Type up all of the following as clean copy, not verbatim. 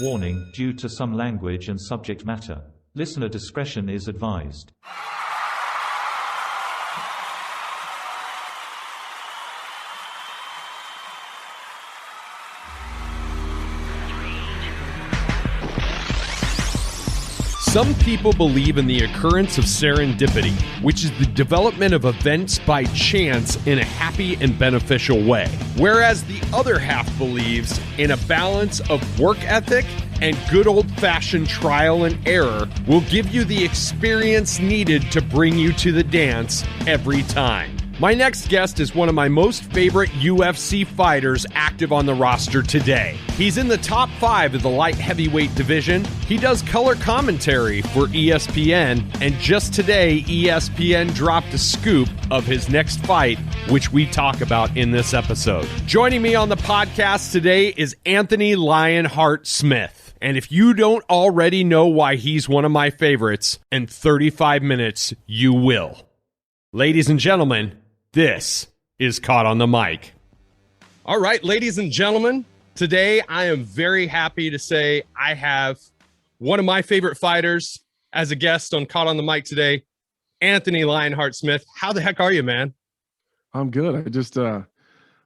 Warning, due to some language and subject matter, listener discretion is advised. Some people believe in the occurrence of serendipity, which is the development of events by chance in a happy and beneficial way. Whereas the other half believes in a balance of work ethic and good old-fashioned trial and error will give you the experience needed to bring you to the dance every time. My next guest is one of my most favorite UFC fighters active on the roster today. He's in the top 5 of the light heavyweight division. He does color commentary for ESPN, and just today, ESPN dropped a scoop of his next fight, which we talk about in this episode. Joining me on the podcast today is Anthony Lionheart Smith. And if you don't already know why he's one of my favorites, in 35 minutes, you will. Ladies and gentlemen, this is Caught on the Mic. All right, ladies and gentlemen, today I am very happy to say I have one of my favorite fighters as a guest on Caught on the Mic today, Anthony Lionheart Smith. How the heck are you, man? I'm good.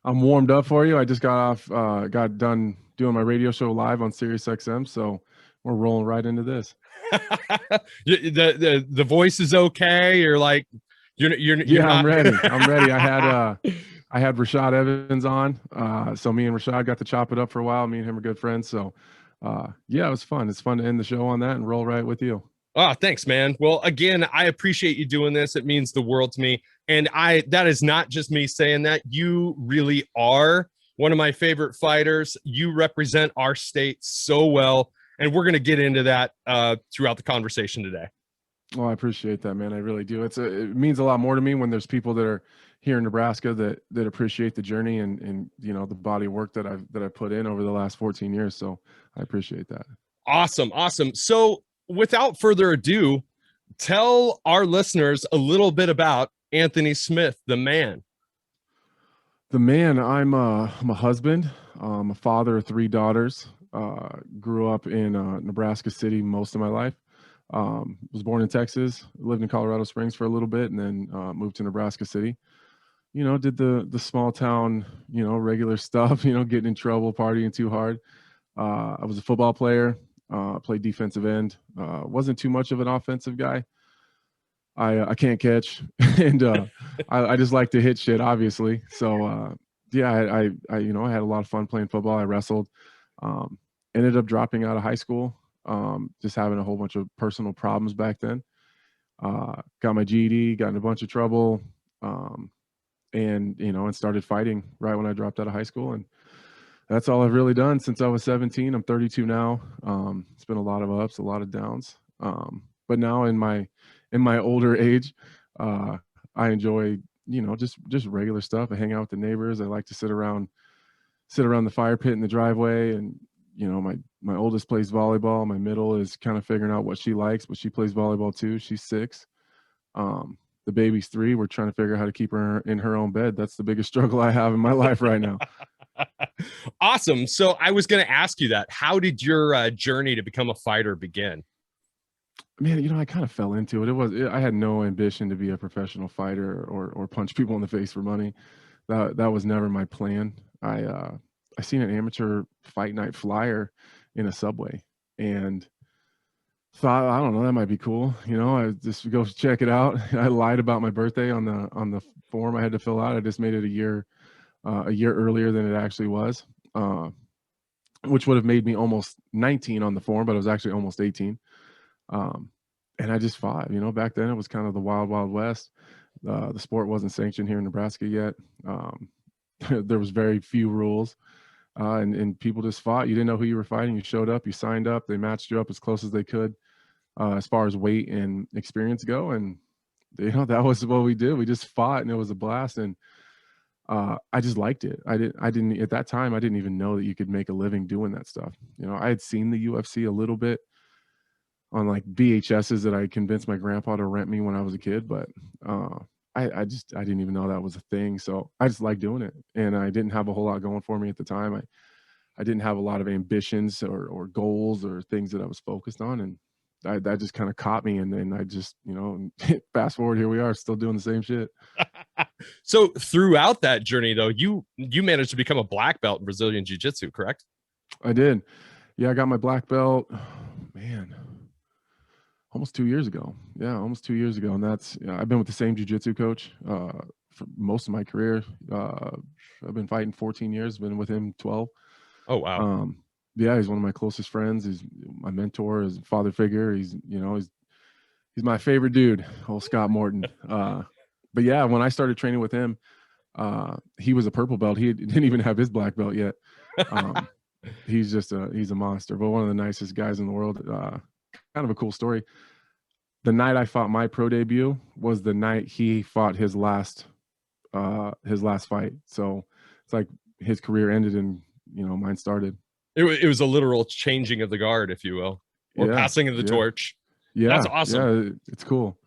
I'm warmed up for you. I just got done doing my radio show live on Sirius XM, so we're rolling right into this. the voice is okay. You're like, you're not... I'm ready. I'm ready. I had Rashad Evans on, so me and Rashad got to chop it up for a while. Me and him are good friends, so yeah, it was fun. It's fun to end the show on that and roll right with you. Oh, thanks, man. Well, again, I appreciate you doing this. It means the world to me. And that is not just me saying that. You really are one of my favorite fighters. You represent our state so well. And we're going to get into that throughout the conversation today. Well, I appreciate that, man. I really do. It means a lot more to me when there's people that are here in Nebraska that appreciate the journey and you know, the body of work that I've put in over the last 14 years. So I appreciate that. Awesome. So without further ado, tell our listeners a little bit about Anthony Smith, the man. The man, I'm a husband. I'm a father of 3 daughters. Grew up in Nebraska City most of my life. Was born in Texas, lived in Colorado Springs for a little bit, and then moved to Nebraska City. You know, did the small town, you know, regular stuff, you know, getting in trouble, partying too hard. I was a football player. Played defensive end. Wasn't too much of an offensive guy. I can't catch, and I just like to hit shit, obviously. So yeah, I you know, I had a lot of fun playing football. I wrestled. Ended up dropping out of high school. Just having a whole bunch of personal problems back then. Got my GED, got in a bunch of trouble, and you know, and started fighting right when I dropped out of high school. And that's all I've really done since I was 17. I'm 32 now. It's been a lot of ups, a lot of downs. But now in my older age, I enjoy, you know, just regular stuff. I hang out with the neighbors. I like to sit around the fire pit in the driveway. And, you know, my oldest plays volleyball. My middle is kind of figuring out what she likes, but she plays volleyball too. She's 6. The baby's 3. We're trying to figure out how to keep her in her own bed. That's the biggest struggle I have in my life right now. Awesome. So I was going to ask you that. How did your journey to become a fighter begin? Man, you know, I kind of fell into it. I had no ambition to be a professional fighter or punch people in the face for money. That was never my plan. I seen an amateur fight night flyer in a Subway and thought, I don't know, that might be cool. You know, I just go check it out. I lied about my birthday on the form I had to fill out. I just made it a year earlier than it actually was, which would have made me almost 19 on the form, but I was actually almost 18. And I just fought. You know, back then it was kind of the wild, wild west. The sport wasn't sanctioned here in Nebraska yet. There was very few rules, and people just fought. You didn't know who you were fighting. You showed up, you signed up, they matched you up as close as they could, as far as weight and experience go. And, you know, that was what we did. We just fought, and it was a blast. And I just liked it. I didn't at that time, I didn't even know that you could make a living doing that stuff. You know, I had seen the UFC a little bit on like VHSs that I convinced my grandpa to rent me when I was a kid, but I didn't even know that was a thing. So I just liked doing it, and I didn't have a whole lot going for me at the time. I didn't have a lot of ambitions or goals or things that I was focused on. And that just kind of caught me. And then I just, fast forward, here we are still doing the same shit. So throughout that journey though, you managed to become a black belt in Brazilian Jiu-Jitsu, correct? I did. Yeah. I got my black belt, man, almost 2 years ago. Yeah. Almost 2 years ago. And that's, I've been with the same jiu-jitsu coach, for most of my career. I've been fighting 14 years, been with him 12. Oh, wow. Yeah, he's one of my closest friends. He's my mentor, his father figure. He's my favorite dude, old Scott Morton. But yeah, when I started training with him, he was a purple belt. He didn't even have his black belt yet. He's a monster, but one of the nicest guys in the world. Kind of a cool story. The night I fought my pro debut was the night he fought his last fight. So it's like his career ended and mine started. It was a literal changing of the guard, if you will, or passing of the torch. Yeah, that's awesome. Yeah, it's cool.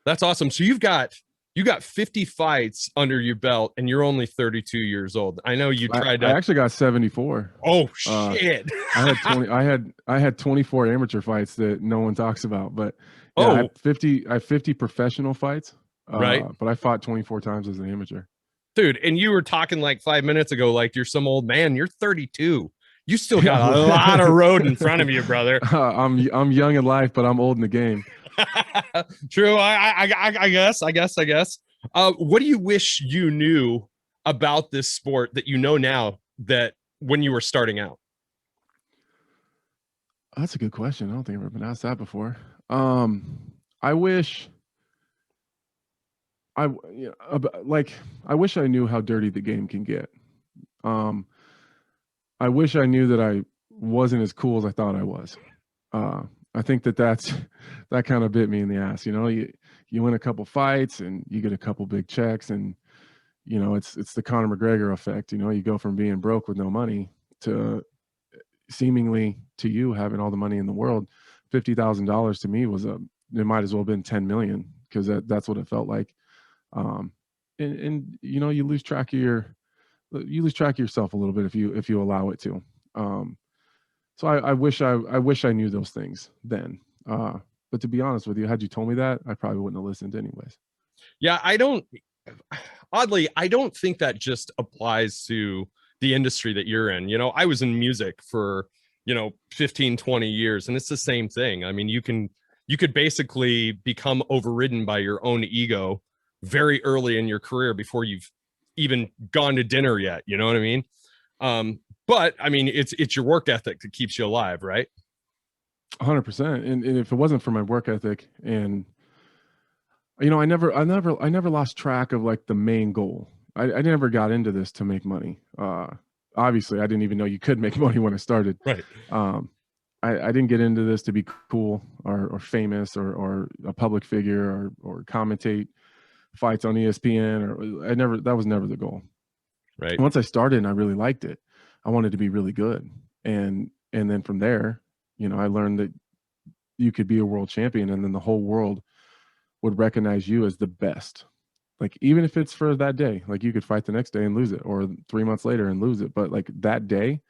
That's awesome. So you got 50 fights under your belt, and you're only 32 years old. I know you tried to. I actually got 74. Oh shit! I had 24 amateur fights that no one talks about, but yeah, I have 50 professional fights. Right. But I fought 24 times as an amateur. Dude, and you were talking like 5 minutes ago, like you're some old man. You're 32. You still got a lot of road in front of you, brother. I'm young in life, but I'm old in the game. True. I guess. What do you wish you knew about this sport that you know now that when you were starting out? That's a good question. I don't think I've ever been asked that before. I wish I wish I knew how dirty the game can get. I wish I knew that I wasn't as cool as I thought I was. I think that kind of bit me in the ass. You win a couple fights and you get a couple big checks, and it's the Conor McGregor effect. You go from being broke with no money to seemingly to you having all the money in the world. $50,000 to me was it might as well have been 10 million, because that's what it felt like. And you lose track of yourself a little bit if you allow it to. So I wish I knew those things then. But to be honest with you, had you told me that, I probably wouldn't have listened anyways. Yeah, I don't think that just applies to the industry that you're in. I was in music for 15, 20 years, and it's the same thing. I mean, you could basically become overridden by your own ego very early in your career before you've even gone to dinner yet. You know what I mean? But I mean, it's your work ethic that keeps you alive, right? 100%. And if it wasn't for my work ethic, and I never lost track of like the main goal. I never got into this to make money. Obviously, I didn't even know you could make money when I started. Right. I didn't get into this to be cool or famous or a public figure or commentate fights on ESPN, that was never the goal. Right. Once I started and I really liked it, I wanted to be really good. And then from there, I learned that you could be a world champion, and then the whole world would recognize you as the best. Like, even if it's for that day, like you could fight the next day and lose it, or 3 months later and lose it. But like that day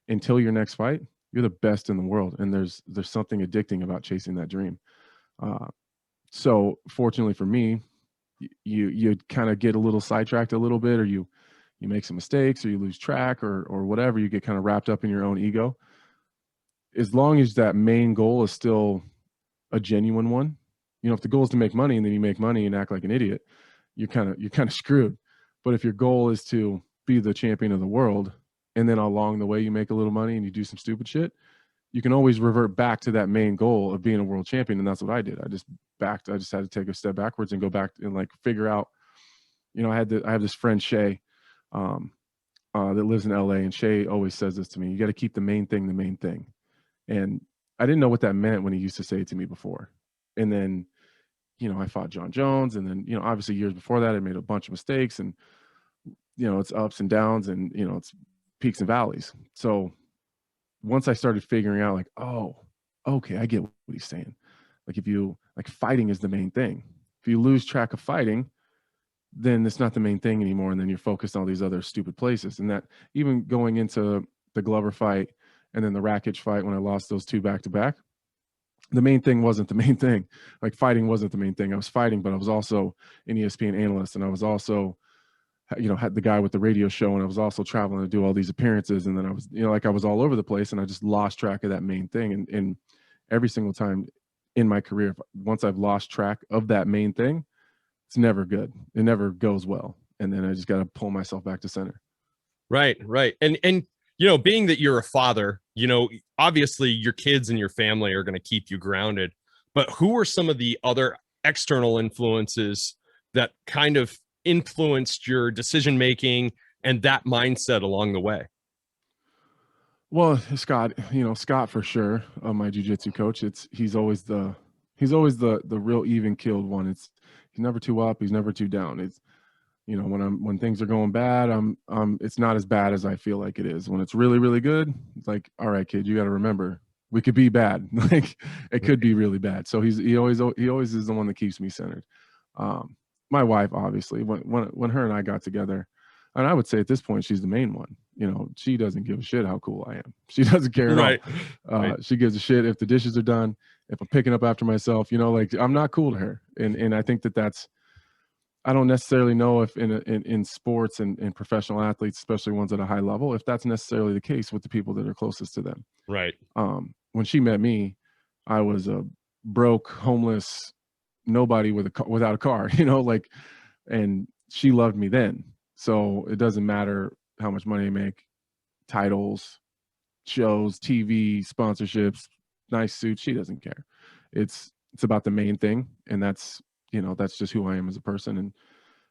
until your next fight, you're the best in the world. And there's something addicting about chasing that dream. So fortunately for me, you kind of get a little sidetracked a little bit, or you make some mistakes, or you lose track, or whatever. You get kind of wrapped up in your own ego. As long as that main goal is still a genuine one, if the goal is to make money and then you make money and act like an idiot, you're kind of screwed. But if your goal is to be the champion of the world, and then along the way you make a little money and you do some stupid shit, you can always revert back to that main goal of being a world champion. And that's what I did. I just had to take a step backwards and go back and like figure out, I have this friend, Shay, that lives in LA, and Shay always says this to me: you got to keep the main thing the main thing. And I didn't know what that meant when he used to say it to me before. And then, I fought John Jones, and then, obviously years before that, I made a bunch of mistakes, and, it's ups and downs, and, it's peaks and valleys. So once I started figuring out, like, oh, okay, I get what he's saying. Like, fighting is the main thing. If you lose track of fighting, then it's not the main thing anymore. And then you're focused on all these other stupid places. And that, even going into the Glover fight, and then the Rakic fight when I lost those 2 back to back. The main thing wasn't the main thing. Like fighting wasn't the main thing. I was fighting, but I was also an ESPN analyst, and I was also, had the guy with the radio show, and I was also traveling to do all these appearances. And then I was, like I was all over the place, and I just lost track of that main thing. And every single time in my career, once I've lost track of that main thing, it's never good. It never goes well. And then I just got to pull myself back to center. Right. And being that you're a father, obviously your kids and your family are going to keep you grounded, but who are some of the other external influences that kind of influenced your decision-making and that mindset along the way? Well, Scott, Scott for sure, my jiu-jitsu coach. He's always the real even-keeled one. He's never too up, he's never too down. It's, when things are going bad, it's not as bad as I feel like it is. When it's really, really good, it's like, all right, kid, you got to remember, we could be bad. Like it could be really bad. So he always is the one that keeps me centered. My wife, obviously, when her and I got together, and I would say at this point, she's the main one. She doesn't give a shit how cool I am. She doesn't care at all. Right. She gives a shit if the dishes are done, if I'm picking up after myself, like I'm not cool to her. And I think that's, I don't necessarily know if in sports and professional athletes, especially ones at a high level, if that's necessarily the case with the people that are closest to them. Right. When she met me, I was a broke, homeless, nobody without a car, and she loved me then. So it doesn't matter how much money I make, titles, shows, TV, sponsorships, nice suits. She doesn't care. It's about the main thing. And that's just who I am as a person. And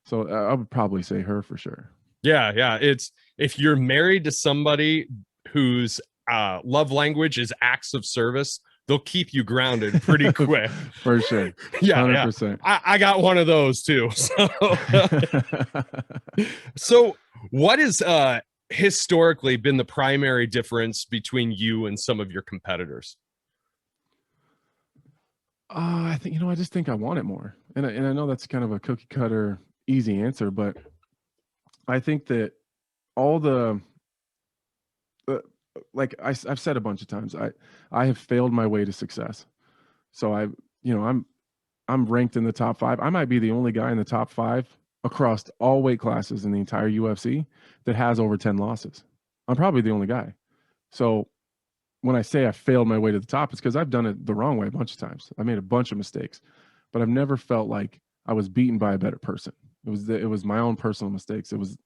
so I would probably say her for sure. Yeah. It's, if you're married to somebody whose love language is acts of service, they'll keep you grounded pretty quick. For sure. Yeah. 100%. Yeah. I got one of those too. So what has historically been the primary difference between you and some of your competitors? I think, I just think I want it more. And I know that's kind of a cookie cutter, easy answer, but I think that all the, like I've said a bunch of times, I have failed my way to success. So I'm ranked in the top 5. I might be the only guy in the top 5 across all weight classes in the entire UFC that has over 10 losses. I'm probably the only guy. So when I say I failed my way to the top, it's because I've done it the wrong way a bunch of times. I made a bunch of mistakes, but I've never felt like I was beaten by a better person. It was my own personal mistakes. It was,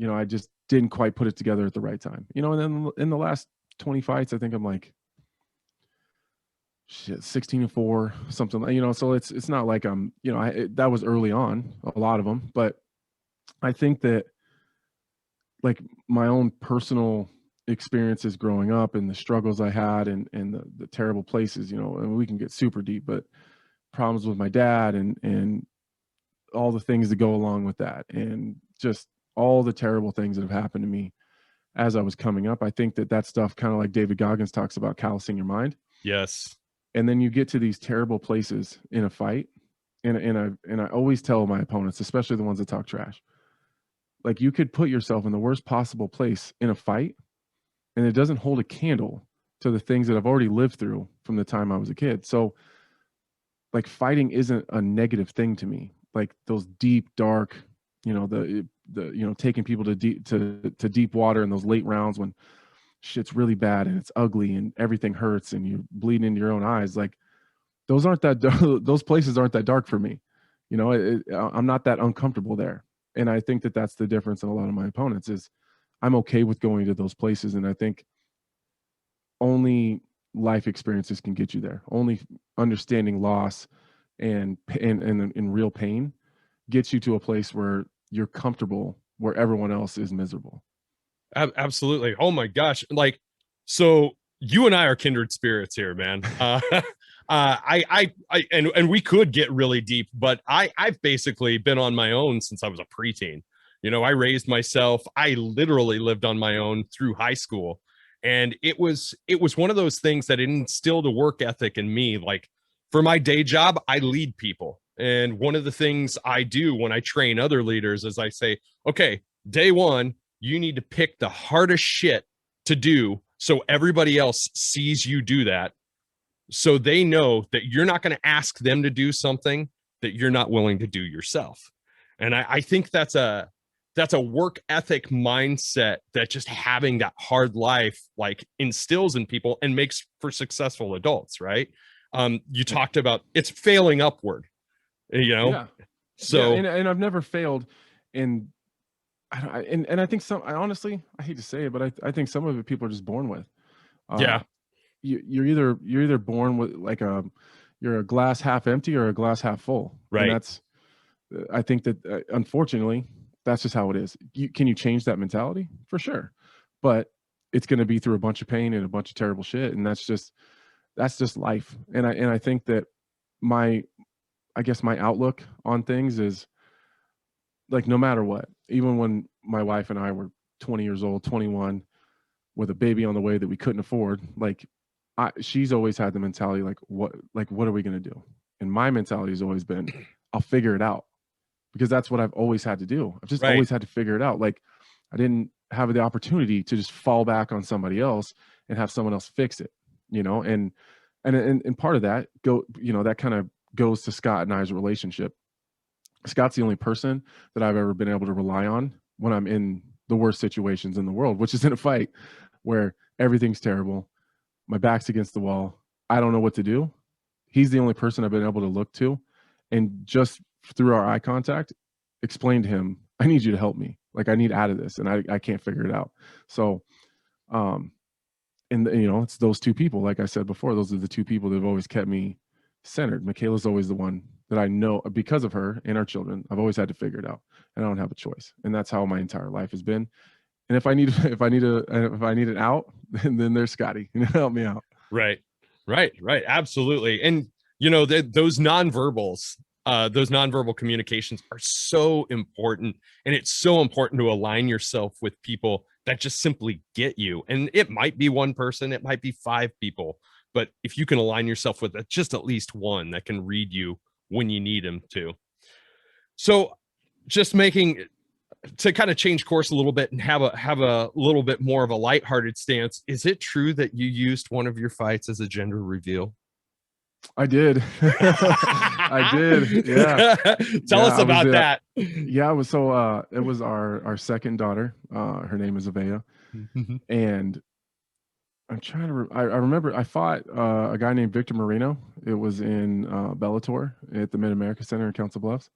I just didn't quite put it together at the right time. And then in the last 20 fights, I think I'm like, 16-4, something like, so it's not like I'm, that was early on, a lot of them, but I think that like my own personal experiences growing up and the struggles I had and the terrible places, and we can get super deep, but problems with my dad and all the things that go along with that, and just all the terrible things that have happened to me as I was coming up. I think that stuff, kind of like David Goggins talks about, callousing your mind. Yes. And then you get to these terrible places in a fight. And I always tell my opponents, especially the ones that talk trash, like you could put yourself in the worst possible place in a fight, and it doesn't hold a candle to the things that I've already lived through from the time I was a kid. So like fighting isn't a negative thing to me. Like those deep, dark, taking people to deep water in those late rounds when shit's really bad and it's ugly and everything hurts and you're bleeding into your own eyes. Like those places aren't that dark for me. I'm not that uncomfortable there. And I think that that's the difference in a lot of my opponents is I'm okay with going to those places. And I think only life experiences can get you there. Only understanding loss and real pain gets you to a place where you're comfortable, where everyone else is miserable. Absolutely. Oh my gosh. Like, so you and I are kindred spirits here, man. And we could get really deep, but I've basically been on my own since I was a preteen. I raised myself. I literally lived on my own through high school. And it was one of those things that instilled a work ethic in me. Like for my day job, I lead people. And one of the things I do when I train other leaders is I say, okay, day one, you need to pick the hardest shit to do so everybody else sees you do that, so they know that you're not going to ask them to do something that you're not willing to do yourself. And I think that's a work ethic mindset that just having that hard life like instills in people and makes for successful adults, right? You talked about it's failing upward, you know? Yeah. So yeah, and I've never failed. And I think I honestly, I hate to say it, but I think some of it people are just born with. yeah, You're either born with like you're a glass half empty or a glass half full. right. And that's, I think that unfortunately that's just how it is. Can you change that mentality? For sure. But it's going to be through a bunch of pain and a bunch of terrible shit. And that's just life. And I think that I guess my outlook on things is like, no matter what, even when my wife and I were 20 years old, 21, with a baby on the way that we couldn't afford, like she's always had the mentality, like what are we going to do? And my mentality has always been, I'll figure it out, because that's what I've always had to do. I've just always had to figure it out. Like I didn't have the opportunity to just fall back on somebody else and have someone else fix it, you know? And part of that that kind of goes to Scott and I's relationship. Scott's the only person that I've ever been able to rely on when I'm in the worst situations in the world, which is in a fight where everything's terrible. My back's against the wall. I don't know what to do. He's the only person I've been able to look to, and just through our eye contact, explain to him, I need you to help me. Like I need out of this and I can't figure it out. So, it's those two people, like I said before, those are the two people that have always kept me centered. Michaela's always the one that I know, because of her and our children, I've always had to figure it out, and I don't have a choice. And that's how my entire life has been. And if I need an out, then there's Scotty, help me out. Right. Absolutely. And those nonverbals, those nonverbal communications are so important. And it's so important to align yourself with people that just simply get you. And it might be one person, it might be 5 people, but if you can align yourself with just at least one that can read you when you need them to. So just to kind of change course a little bit and have a little bit more of a lighthearted stance. Is it true that you used one of your fights as a gender reveal? I did. I did. Yeah. Tell us about that. Yeah. It was our second daughter. Her name is Avea. And I'm trying to, I remember I fought a guy named Victor Moreno. It was in Bellator at the Mid-America Center in Council Bluffs.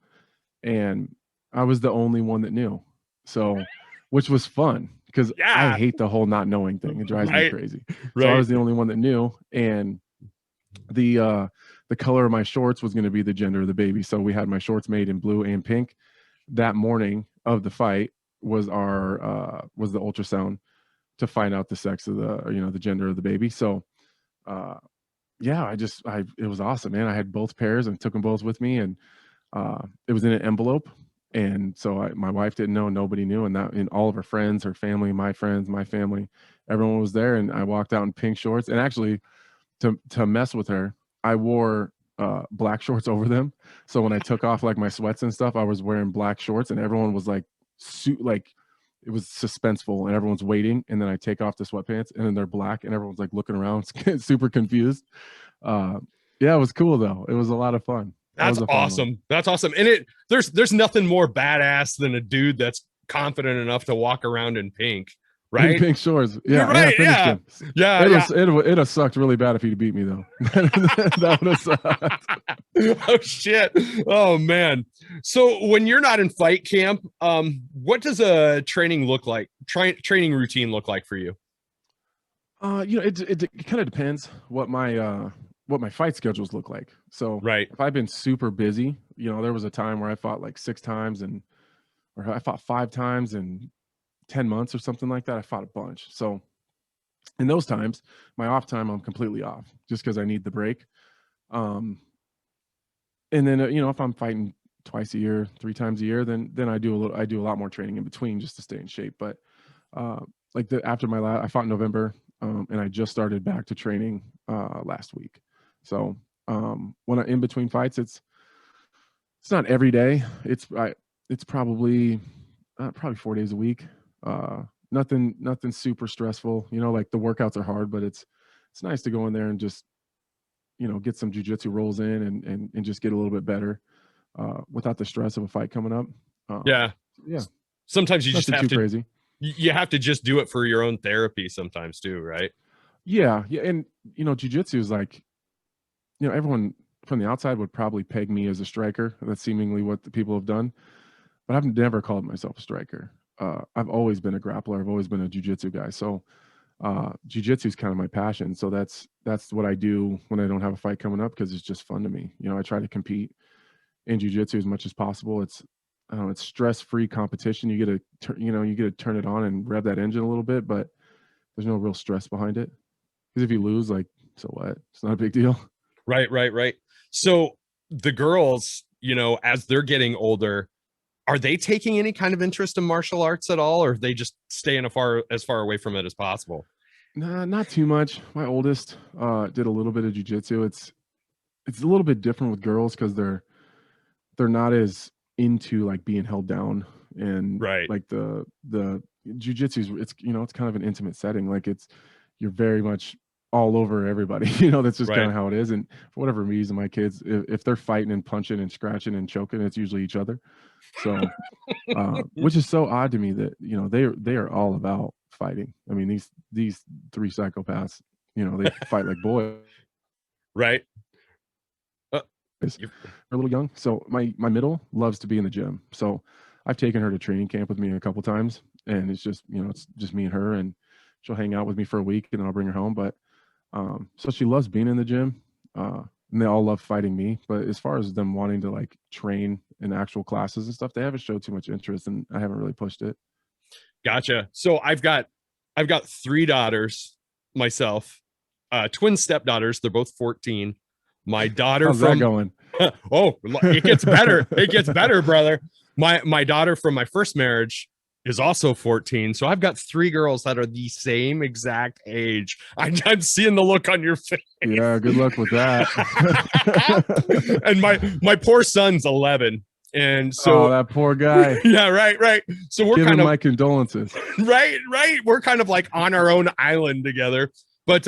And I was the only one that knew. So, which was fun, because I hate the whole not knowing thing. It drives me crazy. So I was the only one that knew. And the color of my shorts was going to be the gender of the baby. So we had my shorts made in blue and pink. That morning of the fight was the ultrasound to find out the sex of the gender of the baby. So it was awesome, man. I had both pairs and took them both with me, and it was in an envelope. And so my wife didn't know, nobody knew. And all of her friends, her family, my friends, my family, everyone was there. And I walked out in pink shorts, and actually to mess with her, I wore black shorts over them. So when I took off like my sweats and stuff, I was wearing black shorts, and everyone was like, it was suspenseful, and everyone's waiting. And then I take off the sweatpants, and then they're black, and everyone's like looking around, super confused. Yeah, it was cool though. It was a lot of fun. That's awesome. That's awesome. And there's nothing more badass than a dude that's confident enough to walk around in pink, right? In pink shorts. Yeah. Right, It'd have sucked really bad if he'd beat me though. That would have sucked. Oh shit. Oh man. So when you're not in fight camp, what does a training look like? Training routine look like for you? It kind of depends what my fight schedules look like. So if I've been super busy, there was a time where I fought like 6 times or I fought 5 times in 10 months or something like that. I fought a bunch. So in those times, my off time, I'm completely off just because I need the break. And then, if I'm fighting twice a year, 3 times a year, then I do a lot more training in between just to stay in shape. But after I fought in November, and I just started back to training last week. So when I'm in between fights, it's not every day. It's probably 4 days a week. nothing super stressful. You know, like the workouts are hard, but it's nice to go in there and just, you know, get some jujitsu rolls in and just get a little bit better without the stress of a fight coming up. Yeah. Yeah. Sometimes you just Nothing have too to, crazy. you have to just do it for your own therapy sometimes too, right? Yeah. Yeah. And, you know, jujitsu is like, you know, everyone from the outside would probably peg me as a striker. That's seemingly what the people have done, but I've never called myself a striker. I've always been a grappler. I've always been a jujitsu guy. So jujitsu is kind of my passion. So that's what I do when I don't have a fight coming up, because it's just fun to me. You know, I try to compete in jujitsu as much as possible. It's I don't know, it's stress-free competition. You get to you get to turn it on and rev that engine a little bit, but there's no real stress behind it. Because if you lose, like, so what? It's not a big deal. Right. So the girls, you know, as they're getting older, are they taking any kind of interest in martial arts at all, or are they just staying as far away from it as possible? Nah, not too much. My oldest did a little bit of jujitsu. It's a little bit different with girls because they're not as into like being held down, and Right. like the jujitsu's, it's, you know, it's kind of an intimate setting. Like you're very much all over everybody. You know, that's just kind Right. of how it is. And for whatever reason, my kids, if they're fighting and punching and scratching and choking, it's usually each other. So which is so odd to me that, you know, they are all about fighting. I mean, these three psychopaths, you know, they fight like boys. Right. They're a little young. So my middle loves to be in the gym. So I've taken her to training camp with me a couple times, and it's just, you know, it's just me and her, and she'll hang out with me for a week and then I'll bring her home. But so she loves being in the gym. And they all love fighting me. But as far as them wanting to like train in actual classes and stuff, they haven't showed too much interest, and I haven't really pushed it. Gotcha. So I've got three daughters myself, twin stepdaughters. They're both 14. My daughter How's that from going? oh, it gets better. It gets better, brother. My daughter from my first marriage is also 14. So I've got three girls that are the same exact age. I'm seeing the look on your face. Yeah, good luck with that. And my poor son's 11. And Oh, so that poor guy. yeah, right. So we're Give kind him of my condolences. right. We're kind of like on our own island together. But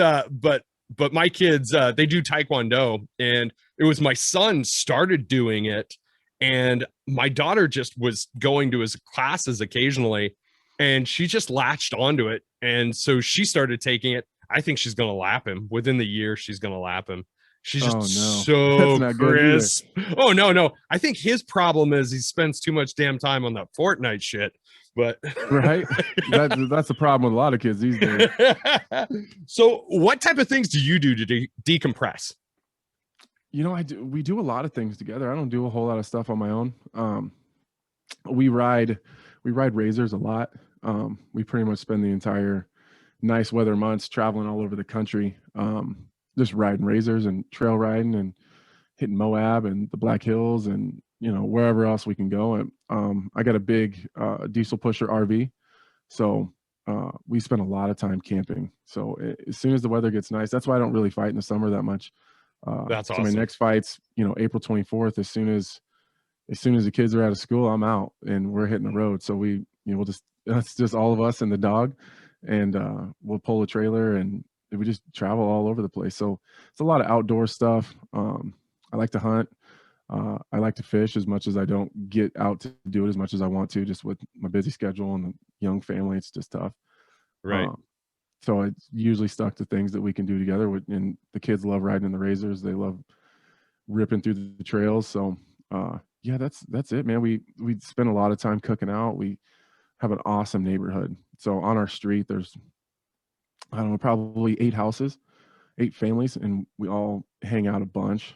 my kids, they do Taekwondo, and it was my son started doing it, and my daughter just was going to his classes occasionally, and she just latched onto it, and so she started taking it. I think she's gonna lap him within the year. She's gonna lap him. She's just Oh no, so that's not good either. crisp. Oh no. I think his problem is he spends too much damn time on that Fortnite shit. But Right? That's the problem with a lot of kids these days. so what type of things do you do to decompress? You know, we do a lot of things together. I don't do a whole lot of stuff on my own. We ride razors a lot. We pretty much spend the entire nice weather months traveling all over the country, just riding razors and trail riding and hitting Moab and the Black Hills and, you know, wherever else we can go. And I got a big diesel pusher RV, so we spend a lot of time camping. So as soon as the weather gets nice, that's why I don't really fight in the summer that much. That's so awesome. my next fight's, you know, April 24th. As soon as the kids are out of school, I'm out and we're hitting the road. So we, you know, that's just all of us and the dog, and we'll pull a trailer and we just travel all over the place. So it's a lot of outdoor stuff. I like to hunt. I like to fish as much as I don't get out to do it as much as I want to, just with my busy schedule and the young family. It's just tough. Right. So it's usually stuck to things that we can do together. And the kids love riding in the razors. They love ripping through the trails. So yeah, that's it, man. We spend a lot of time cooking out. We have an awesome neighborhood. So on our street, there's, I don't know, probably 8 houses, 8 families, and we all hang out a bunch.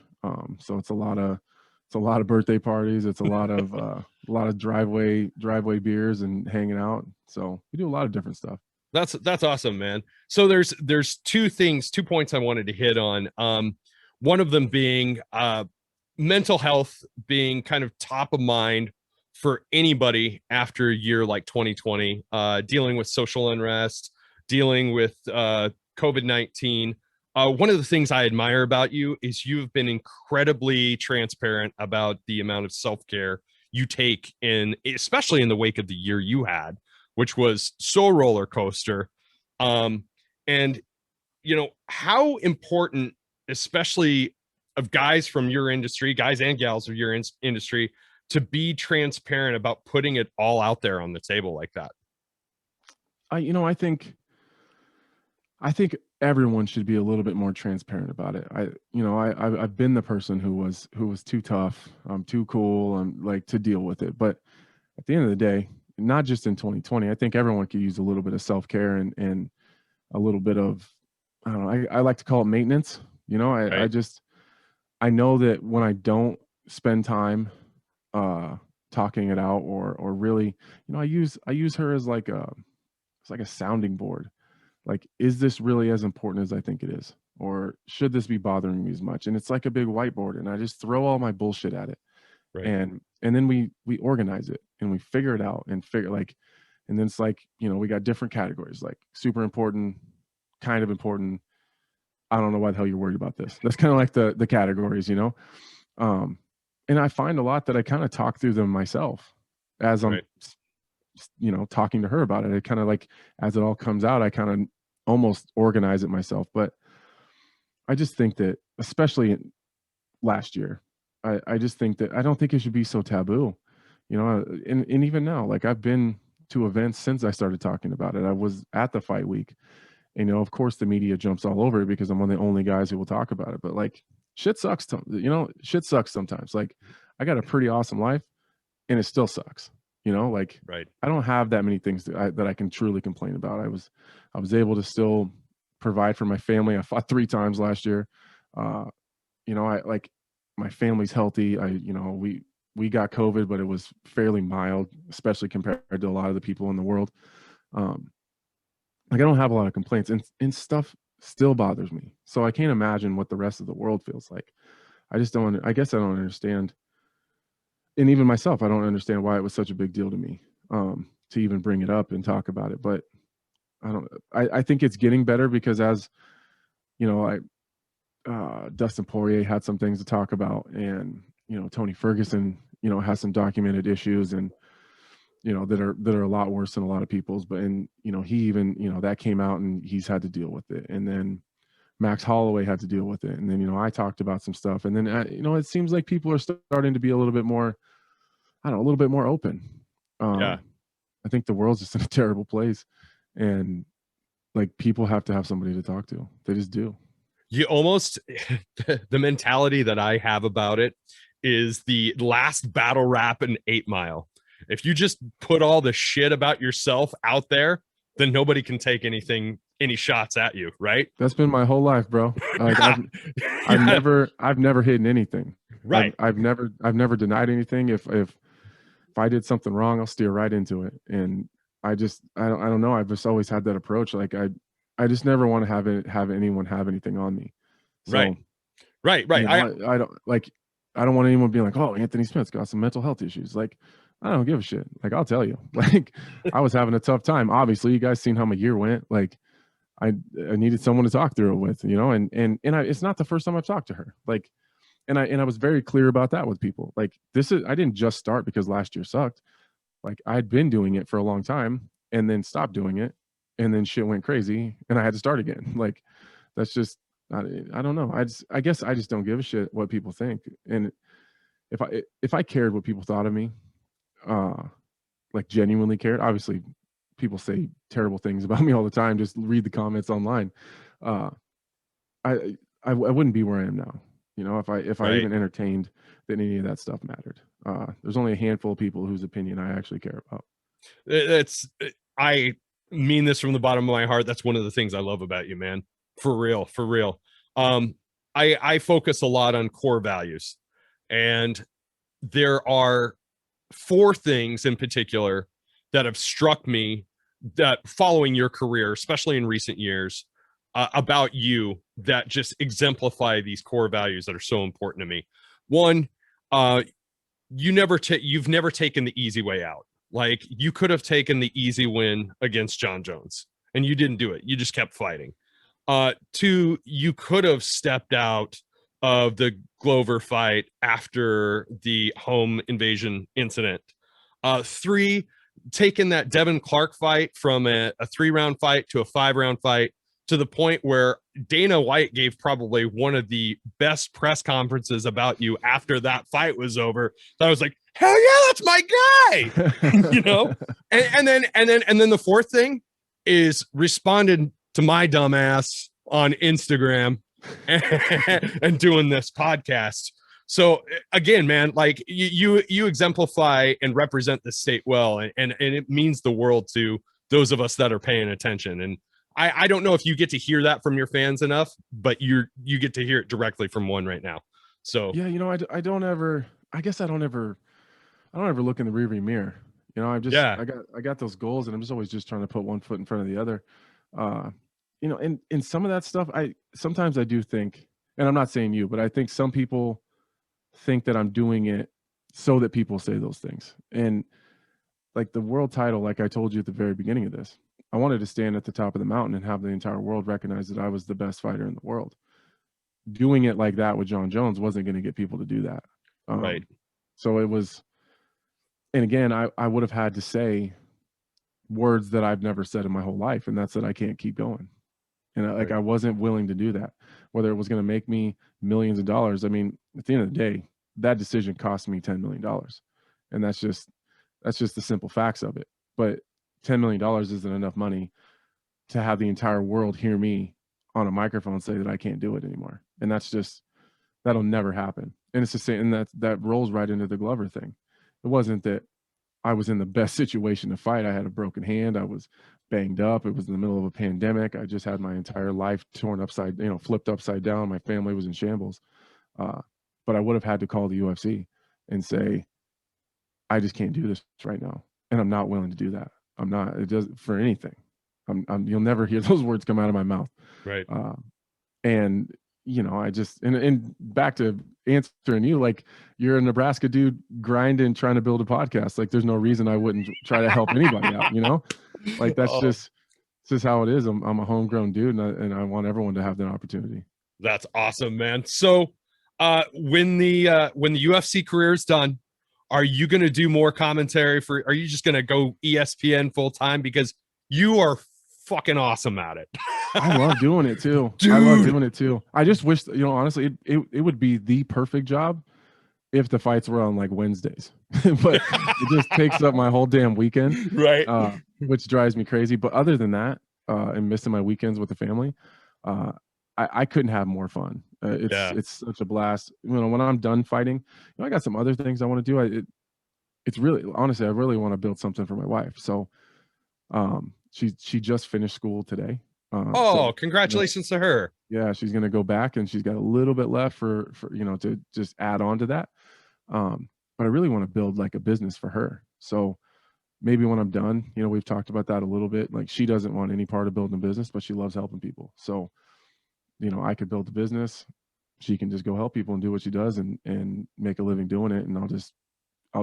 So it's a lot of birthday parties. It's a lot of driveway beers and hanging out. So we do a lot of different stuff. That's awesome, man. So there's 2 points I wanted to hit on. One of them being mental health being kind of top of mind for anybody after a year like 2020, dealing with social unrest, dealing with COVID-19. One of the things I admire about you is you've been incredibly transparent about the amount of self-care you take in, especially in the wake of the year you had. which was so roller coaster. And how important, especially of guys from your industry, guys and gals of your industry, to be transparent about putting it all out there on the table like that. I think everyone should be a little bit more transparent about it. I've been the person who was too tough, I'm too cool, I'm like to deal with it. But at the end of the day, not just in 2020, I think everyone could use a little bit of self-care and a little bit of, I don't know, I like to call it maintenance. Right. I know that when I don't spend time talking it out or really, I use her as like a sounding board. Like, is this really as important as I think it is? Or should this be bothering me as much? And it's like a big whiteboard, and I just throw all my bullshit at it. Right. And then we organize it and we figure it out and and then it's like, we got different categories, like super important, kind of important. I don't know why the hell you're worried about this. That's kind of like the categories, and I find a lot that I kind of talk through them myself as I'm, talking to her about it. I kind of like, as it all comes out, I kind of almost organize it myself. But I just think that, especially last year, I just think that I don't think it should be so taboo, and even now, like I've been to events since I started talking about it. I was at the fight week. Of course the media jumps all over it because I'm one of the only guys who will talk about it. But like, shit sucks. Shit sucks sometimes. Like, I got a pretty awesome life and it still sucks. Like, Right. I don't have that many things that I can truly complain about. I was able to still provide for my family. I fought 3 times last year. I like, my family's healthy. We got COVID, but it was fairly mild, especially compared to a lot of the people in the world. Like, I don't have a lot of complaints, and stuff still bothers me. So I can't imagine what the rest of the world feels like. I guess I don't understand. And even myself, I don't understand why it was such a big deal to me, to even bring it up and talk about it. But I think it's getting better because, as Dustin Poirier had some things to talk about, and, Tony Ferguson, has some documented issues, and, that are a lot worse than a lot of people's. But, and, he even, that came out and he's had to deal with it. And then Max Holloway had to deal with it. And then, I talked about some stuff. And then, it seems like people are starting to be a little bit more, a little bit more open. Yeah. I think the world's just in a terrible place. And like, people have to have somebody to talk to. They just do. You almost, the mentality that I have about it is the last battle rap in 8 Mile. If you just put all the shit about yourself out there, then nobody can take any shots at you, right? That's been my whole life, bro. Like, I've never hidden anything. Right. I've never denied anything. If I did something wrong, I'll steer right into it. And I don't know. I've just always had that approach. Like, I just never want to have anyone have anything on me. So, right. I don't want anyone being like, oh, Anthony Smith's got some mental health issues. Like, I don't give a shit. Like, I'll tell you. Like, I was having a tough time. Obviously, you guys seen how my year went. Like, I needed someone to talk through it with, and it's not the first time I've talked to her. Like, and I was very clear about that with people. Like, I didn't just start because last year sucked. Like, I'd been doing it for a long time and then stopped doing it, and then shit went crazy and I had to start again. Like, that's just, I don't know. I guess I just don't give a shit what people think. And if I cared what people thought of me, like genuinely cared, obviously people say terrible things about me all the time. Just read the comments online. I wouldn't be where I am now. If I even entertained that any of that stuff mattered. There's only a handful of people whose opinion I actually care about. I mean this from the bottom of my heart. That's one of the things I love about you, man. For real. I focus a lot on core values, and there are 4 things in particular that have struck me that following your career, especially in recent years, about you, that just exemplify these core values that are so important to me. One, you've never taken the easy way out. Like, you could have taken the easy win against John Jones and you didn't do it. You just kept fighting. 2, you could have stepped out of the Glover fight after the home invasion incident. 3, taken that Devin Clark fight from a 3-round fight to a 5-round fight to the point where Dana White gave probably one of the best press conferences about you after that fight was over. So I was like, hell yeah, that's my guy. You know? And then the fourth thing is responded to my dumbass on Instagram and doing this podcast. So again, man, like you exemplify and represent the state well, and it means the world to those of us that are paying attention. And I don't know if you get to hear that from your fans enough, but you get to hear it directly from one right now. So yeah, you know, I don't ever look in the rearview mirror. You know, I got those goals, and I'm just always just trying to put one foot in front of the other. You know, and in some of that stuff, sometimes I do think, and I'm not saying you, but I think some people think that I'm doing it so that people say those things. And like the world title, like I told you at the very beginning of this, I wanted to stand at the top of the mountain and have the entire world recognize that I was the best fighter in the world. Doing it like that with John Jones wasn't going to get people to do that. Right. So it was, and again, I would have had to say words that I've never said in my whole life, and that's that I can't keep going. And like, I wasn't willing to do that, whether it was going to make me millions of dollars. I mean, at the end of the day, that decision cost me $10 million. And that's just the simple facts of it. But $10 million isn't enough money to have the entire world hear me on a microphone say that I can't do it anymore. And that'll never happen. And it's the same, and that rolls right into the Glover thing. It wasn't that I was in the best situation to fight. I had a broken hand. I was banged up. It was in the middle of a pandemic. I just had my entire life flipped upside down. My family was in shambles. But I would have had to call the UFC and say, I just can't do this right now. And I'm not willing to do that. I'm not, it doesn't for anything. You'll never hear those words come out of my mouth. Right. And you know, I just, and back to answering you, like, you're a Nebraska dude grinding, trying to build a podcast. Like, there's no reason I wouldn't try to help anybody out, you know? Like, that's it's just how it is. I'm a homegrown dude, and I want everyone to have that opportunity. That's awesome, man. So when the UFC career is done, are you going to do more commentary are you just going to go ESPN full time? Because you are fucking awesome at it. I love doing it too. Dude. I love doing it too. I just wish, you know, honestly, it would be the perfect job if the fights were on like Wednesdays, but it just takes up my whole damn weekend, right? Which drives me crazy. But other than that, and missing my weekends with the family, I couldn't have more fun. It's such a blast. You know, when I'm done fighting, you know, I got some other things I want to do. It's really, honestly, I really want to build something for my wife. So, she just finished school today. Congratulations to her. Yeah, she's going to go back, and she's got a little bit left for you know, to just add on to that. But I really want to build like a business for her. So maybe when I'm done, you know, we've talked about that a little bit. Like, she doesn't want any part of building a business, but she loves helping people. So, you know, I could build the business. She can just go help people and do what she does and make a living doing it. And I'll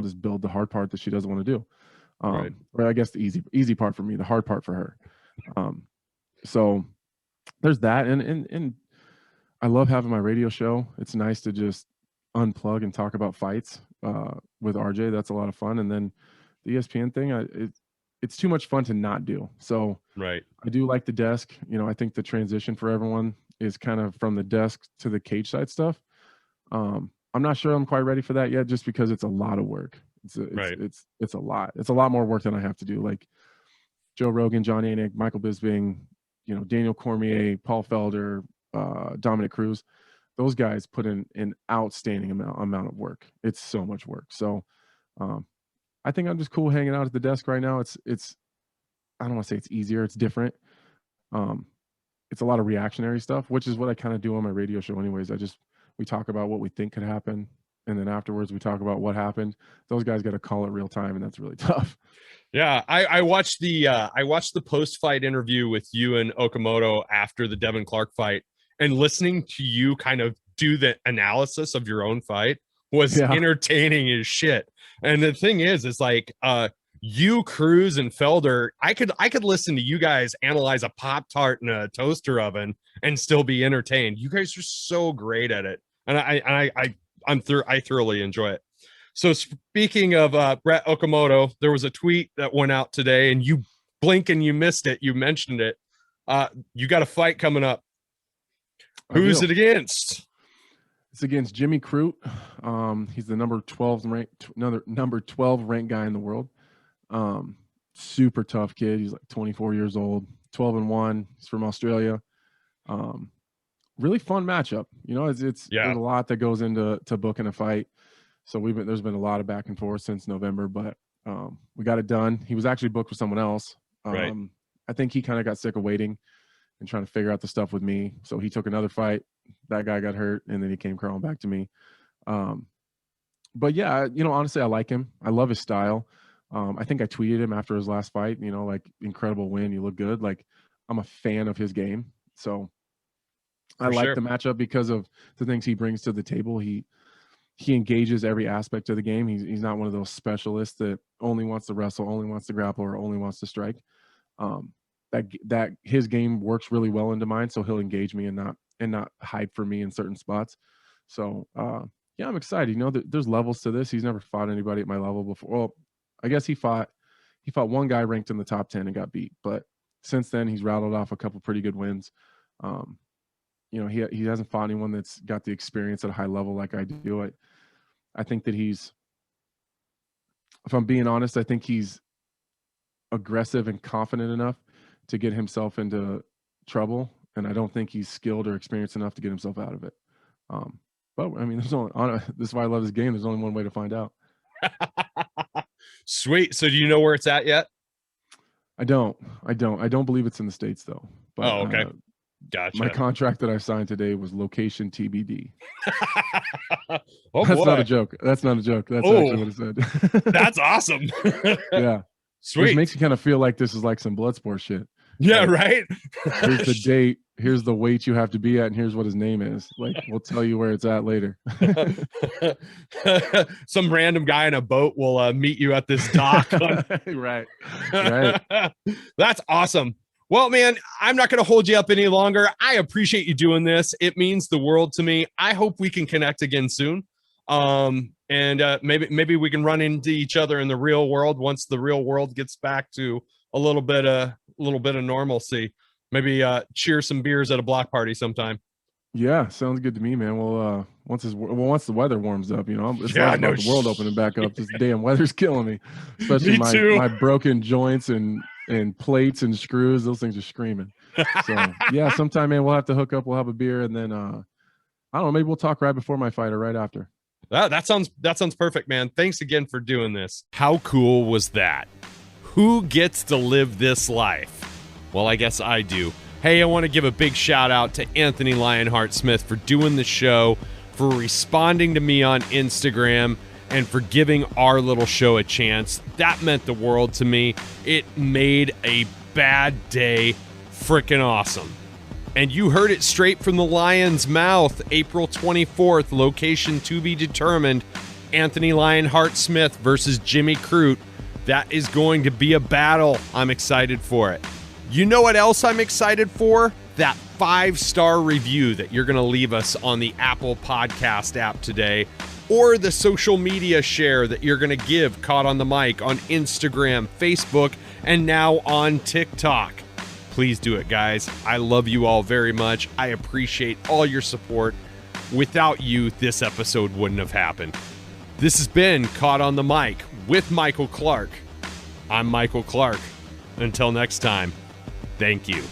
just build the hard part that she doesn't want to do. Right. Or I guess the easy part for me, the hard part for her. So there's that. And I love having my radio show. It's nice to just unplug and talk about fights with RJ. That's a lot of fun. And then the ESPN thing, it's too much fun to not do. So right. I do like the desk. You know, I think the transition for everyone is kind of from the desk to the cage side stuff. I'm not sure I'm quite ready for that yet, just because it's a lot of work. It's a lot. It's a lot more work than I have to do. Like Joe Rogan, John Anik, Michael Bisping, you know, Daniel Cormier, Paul Felder, Dominic Cruz. Those guys put in an outstanding amount of work. It's so much work. So I think I'm just cool hanging out at the desk right now. It's I don't want to say it's easier. It's different. It's a lot of reactionary stuff, which is what I kind of do on my radio show anyways. We talk about what we think could happen, and then afterwards we talk about what happened. Those guys got to call it real time, and that's really tough. Yeah, I watched the post-fight interview with you and Okamoto after the Devin Clark fight, and listening to you kind of do the analysis of your own fight was entertaining as shit. And the thing is like you, Cruz, and Felder, I could listen to you guys analyze a Pop-Tart in a toaster oven and still be entertained. You guys are so great at it, and I thoroughly enjoy it. So speaking of Brett Okamoto, there was a tweet that went out today, and you blink and you missed it. You mentioned it. You got a fight coming up. Who's it against? It's against Jimmy Crute. He's the number 12 ranked guy in the world. Super tough kid. He's like 24 years old, 12-1. He's from Australia. Really fun matchup. You know, there's a lot that goes into booking a fight. So there's been a lot of back and forth since November, but we got it done. He was actually booked with someone else. Right. I think he kind of got sick of waiting and trying to figure out the stuff with me. So he took another fight. That guy got hurt, and then he came crawling back to me. But yeah, you know, honestly, I like him. I love his style. I think I tweeted him after his last fight, you know, like, incredible win. You look good. Like, I'm a fan of his game. So I like the matchup because of the things he brings to the table. He engages every aspect of the game. He's not one of those specialists that only wants to wrestle, only wants to grapple, or only wants to strike. That his game works really well into mine, so he'll engage me and not hide for me in certain spots. So yeah, I'm excited. You know, there's levels to this. He's never fought anybody at my level before. Well, I guess he fought one guy ranked in the top 10 and got beat, but since then he's rattled off a couple pretty good wins. You know, he hasn't fought anyone that's got the experience at a high level like I do. I think that if I'm being honest, I think he's aggressive and confident enough to get himself into trouble, and I don't think he's skilled or experienced enough to get himself out of it. But I mean, this is why I love this game. There's only one way to find out. Sweet. So do you know where it's at yet? I don't believe it's in the States though. But, okay. Gotcha. My contract that I signed today was location TBD. Oh, that's boy. not a joke. That's actually what it said. That's awesome. Yeah. Sweet. Which makes you kind of feel like this is like some Bloodsport shit. Yeah, like, right? Here's the date. Here's the weight you have to be at, and here's what his name is. Like, we'll tell you where it's at later. Some random guy in a boat will meet you at this dock. Right. That's awesome. Well, man, I'm not going to hold you up any longer. I appreciate you doing this. It means the world to me. I hope we can connect again soon. And maybe we can run into each other in the real world once the real world gets back to a little bit of normalcy. Maybe cheer some beers at a block party sometime. Yeah, sounds good to me, man. Well, once the weather warms up, you know, it's not about the world opening back up. This damn weather's killing me, especially my broken joints and plates and screws. Those things are screaming. So yeah, sometime, man, we'll have to hook up. We'll have a beer, and then I don't know, maybe we'll talk right before my fight or right after. That sounds perfect, man. Thanks again for doing this. How cool was that? Who gets to live this life? Well, I guess I do. Hey, I want to give a big shout out to Anthony Lionheart Smith for doing the show, for responding to me on Instagram, and for giving our little show a chance. That meant the world to me. It made a bad day freaking awesome. And you heard it straight from the Lion's mouth. April 24th, location to be determined. Anthony Lionheart Smith versus Jimmy Crute. That is going to be a battle. I'm excited for it. You know what else I'm excited for? That 5-star review that you're going to leave us on the Apple Podcast app today, or the social media share that you're going to give Caught on the Mic on Instagram, Facebook, and now on TikTok. Please do it, guys. I love you all very much. I appreciate all your support. Without you, this episode wouldn't have happened. This has been Caught on the Mic with Michael Clark. I'm Michael Clark. Until next time, thank you.